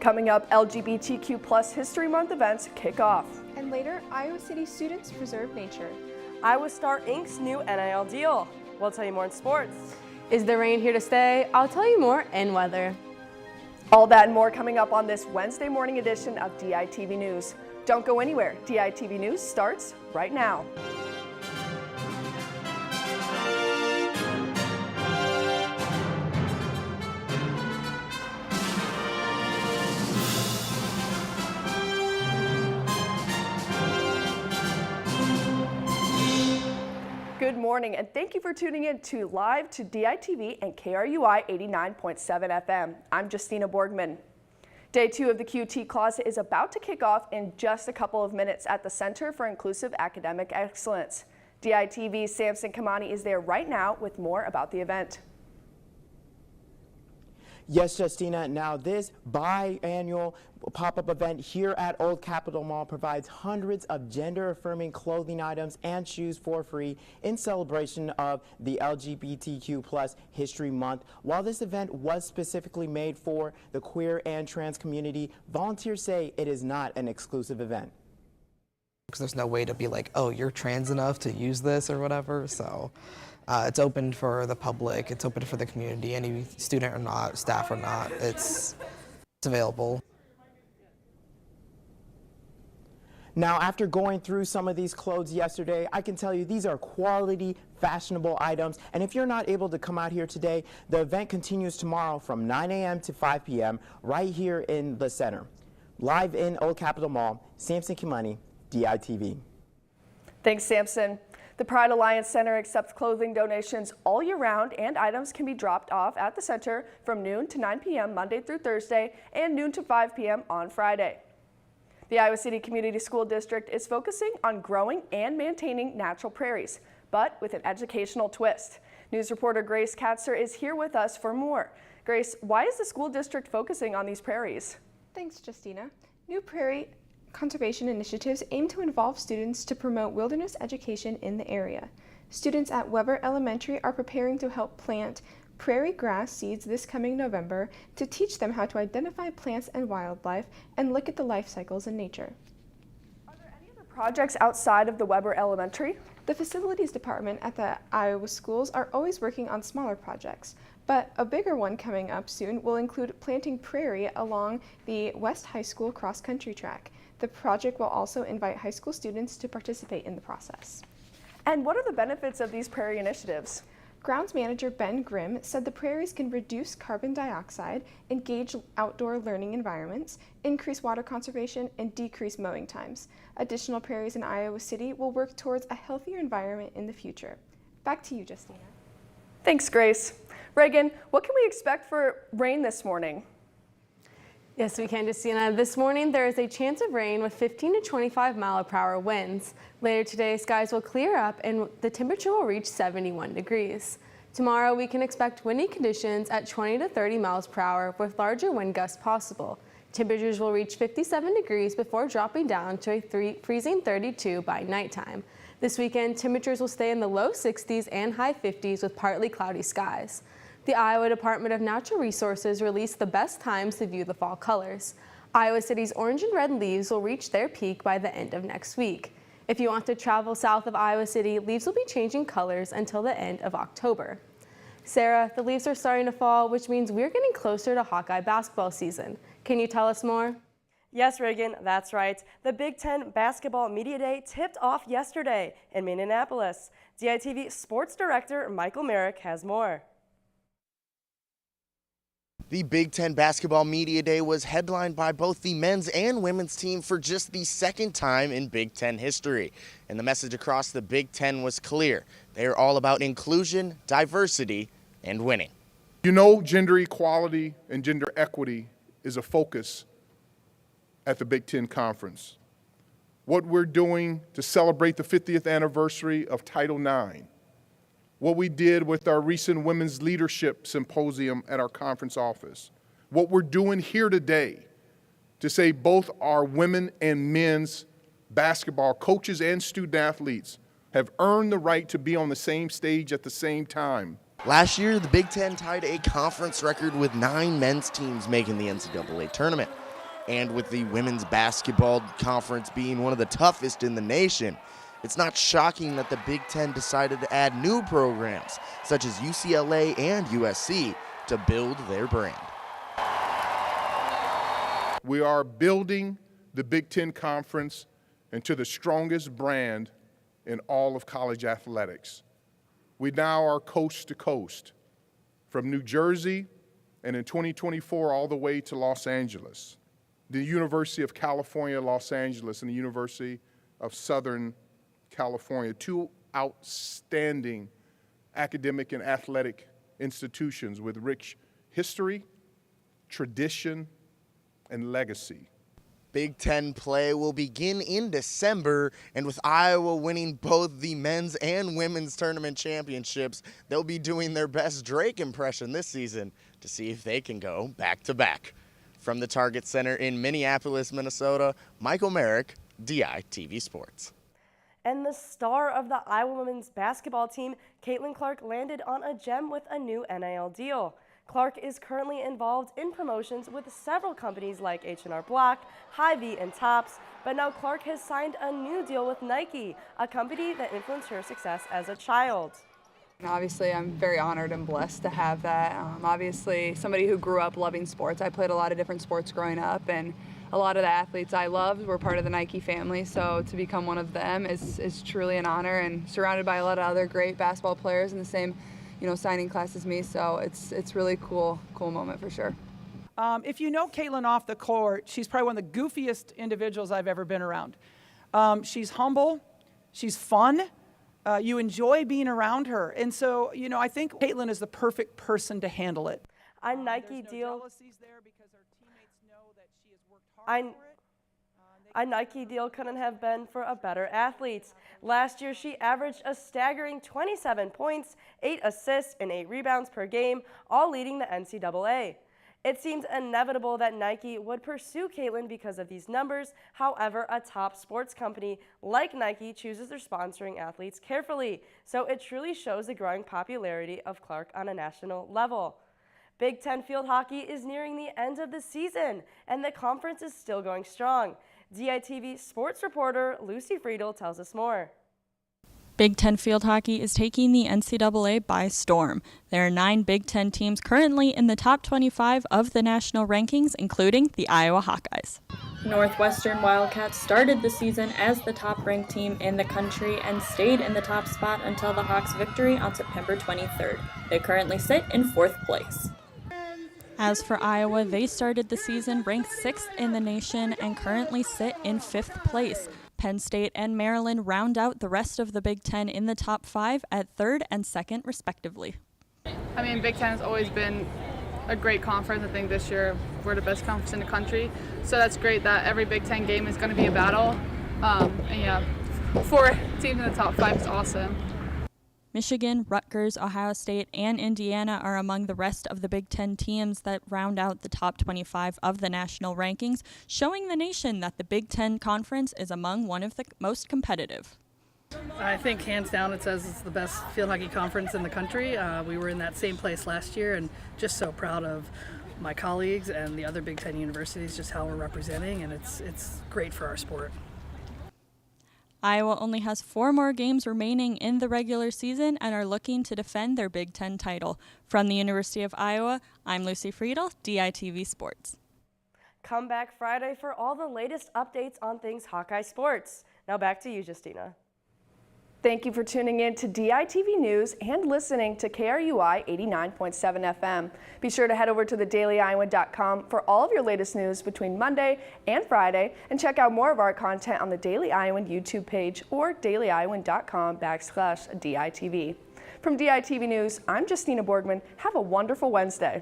Coming up, LGBTQ plus History Month events kick off. And later, Iowa City students preserve nature. Iowa Star Inc.'s new NIL deal. We'll tell you more in sports. Is the rain here to stay? I'll tell you more in weather. All that and more coming up on this Wednesday morning edition of DITV News. Don't go anywhere. DITV News starts right now. Good morning, and thank you for tuning in to Live to DITV and KRUI 89.7 FM. I'm Justina Borgman. Day 2 of the QT Closet is about to kick off in just a couple of minutes at the Center for Inclusive Academic Excellence. DITV's Samson Kamani is there right now with more about the event. Yes, Justina. Now, this biannual pop-up event here at Old Capitol Mall provides hundreds of gender-affirming clothing items and shoes for free in celebration of the LGBTQ plus History Month. While this event was specifically made for the queer and trans community, volunteers say it is not an exclusive event. Because there's no way to be like, oh, you're trans enough to use this or whatever, so it's open for the public, it's open for the community, any student or not, staff or not, it's available. Now, after going through some of these clothes yesterday, I can tell you these are quality, fashionable items. And if you're not able to come out here today, the event continues tomorrow from 9 a.m. to 5 p.m. right here in the center. Live in Old Capitol Mall, Samson Kimani, DITV. Thanks, Samson. The Pride Alliance Center accepts clothing donations all year round, and items can be dropped off at the center from noon to 9 p.m. Monday through Thursday and noon to 5 p.m. on Friday. The Iowa City Community School District is focusing on growing and maintaining natural prairies, but with an educational twist. News reporter Grace Katzer is here with us for more. Grace, why is the school district focusing on these prairies? Thanks, Justina. New prairie conservation initiatives aim to involve students to promote wilderness education in the area. Students at Weber Elementary are preparing to help plant prairie grass seeds this coming November to teach them how to identify plants and wildlife and look at the life cycles in nature. Are there any other projects outside of the Weber Elementary? The facilities department at the Iowa schools are always working on smaller projects, but a bigger one coming up soon will include planting prairie along the West High School cross-country track. The project will also invite high school students to participate in the process. And what are the benefits of these prairie initiatives? Grounds manager Ben Grimm said the prairies can reduce carbon dioxide, engage outdoor learning environments, increase water conservation, and decrease mowing times. Additional prairies in Iowa City will work towards a healthier environment in the future. Back to you, Justina. Thanks, Grace. Reagan, what can we expect for rain this morning? Yes, we can, Justina. This morning, there is a chance of rain with 15 to 25 mile-per-hour winds. Later today, skies will clear up and the temperature will reach 71 degrees. Tomorrow, we can expect windy conditions at 20 to 30 miles per hour with larger wind gusts possible. Temperatures will reach 57 degrees before dropping down to a freezing 32 by nighttime. This weekend, temperatures will stay in the low 60s and high 50s with partly cloudy skies. The Iowa Department of Natural Resources released the best times to view the fall colors. Iowa City's orange and red leaves will reach their peak by the end of next week. If you want to travel south of Iowa City, leaves will be changing colors until the end of October. Sarah, the leaves are starting to fall, which means we're getting closer to Hawkeye basketball season. Can you tell us more? Yes, Reagan, that's right. The Big Ten Basketball Media Day tipped off yesterday in Minneapolis. DITV Sports Director Michael Merrick has more. The Big Ten Basketball Media Day was headlined by both the men's and women's team for just the second time in Big Ten history. And the message across the Big Ten was clear. They are all about inclusion, diversity, and winning. You know, gender equality and gender equity is a focus at the Big Ten Conference. What we're doing to celebrate the 50th anniversary of Title IX, what we did with our recent Women's Leadership Symposium at our conference office, what we're doing here today to say both our women and men's basketball coaches and student athletes have earned the right to be on the same stage at the same time. Last year, the Big Ten tied a conference record with 9 men's teams making the NCAA tournament. And with the women's basketball conference being one of the toughest in the nation, it's not shocking that the Big Ten decided to add new programs, such as UCLA and USC, to build their brand. We are building the Big Ten Conference into the strongest brand in all of college athletics. We now are coast to coast, from New Jersey and in 2024 all the way to Los Angeles. The University of California, Los Angeles, and the University of Southern California, two outstanding academic and athletic institutions with rich history, tradition, and legacy. Big Ten play will begin in December, and with Iowa winning both the men's and women's tournament championships, they'll be doing their best Drake impression this season to see if they can go back-to-back. From the Target Center in Minneapolis, Minnesota, Michael Merrick, DITV Sports. And the star of the Iowa women's basketball team, Caitlin Clark, landed on a gem with a new NIL deal. Clark is currently involved in promotions with several companies like H&R Block, Hy-Vee, and Topps, but now Clark has signed a new deal with Nike, a company that influenced her success as a child. Obviously, I'm very honored and blessed to have that. Obviously, somebody who grew up loving sports. I played a lot of different sports growing up, and a lot of the athletes I loved were part of the Nike family, so to become one of them is truly an honor, and surrounded by a lot of other great basketball players in the same signing class as me, so it's really cool moment for sure. If you know Caitlin off the court, she's probably one of the goofiest individuals I've ever been around. She's humble, she's fun, you enjoy being around her, and so I think Caitlin is the perfect person to handle it. A Nike deal. A Nike deal couldn't have been for a better athlete. Last year, she averaged a staggering 27 points, 8 assists, and 8 rebounds per game, all leading the NCAA. It seemed inevitable that Nike would pursue Caitlin because of these numbers. However, a top sports company like Nike chooses their sponsoring athletes carefully, so it truly shows the growing popularity of Clark on a national level. Big Ten field hockey is nearing the end of the season, and the conference is still going strong. DITV sports reporter Lucy Friedel tells us more. Big Ten field hockey is taking the NCAA by storm. There are 9 Big Ten teams currently in the top 25 of the national rankings, including the Iowa Hawkeyes. Northwestern Wildcats started the season as the top-ranked team in the country and stayed in the top spot until the Hawks' victory on September 23rd. They currently sit in 4th place. As for Iowa, they started the season ranked 6th in the nation and currently sit in 5th place. Penn State and Maryland round out the rest of the Big Ten in the top 5 at 3rd and 2nd, respectively. I mean, Big Ten has always been a great conference. I think this year we're the best conference in the country. So that's great that every Big Ten game is going to be a battle. And yeah, 4 teams in the top 5 is awesome. Michigan, Rutgers, Ohio State, and Indiana are among the rest of the Big Ten teams that round out the top 25 of the national rankings, showing the nation that the Big Ten Conference is among one of the most competitive. I think hands down it says it's the best field hockey conference in the country. We were in that same place last year, and just so proud of my colleagues and the other Big Ten universities, just how we're representing, and it's great for our sport. Iowa only has 4 more games remaining in the regular season and are looking to defend their Big Ten title. From the University of Iowa, I'm Lucy Friedel, DITV Sports. Come back Friday for all the latest updates on things Hawkeye sports. Now back to you, Justina. Thank you for tuning in to DITV News and listening to KRUI 89.7 FM. Be sure to head over to thedailyiowan.com for all of your latest news between Monday and Friday, and check out more of our content on the Daily Iowan YouTube page or dailyiowan.com/DITV. From DITV News, I'm Justina Borgman. Have a wonderful Wednesday.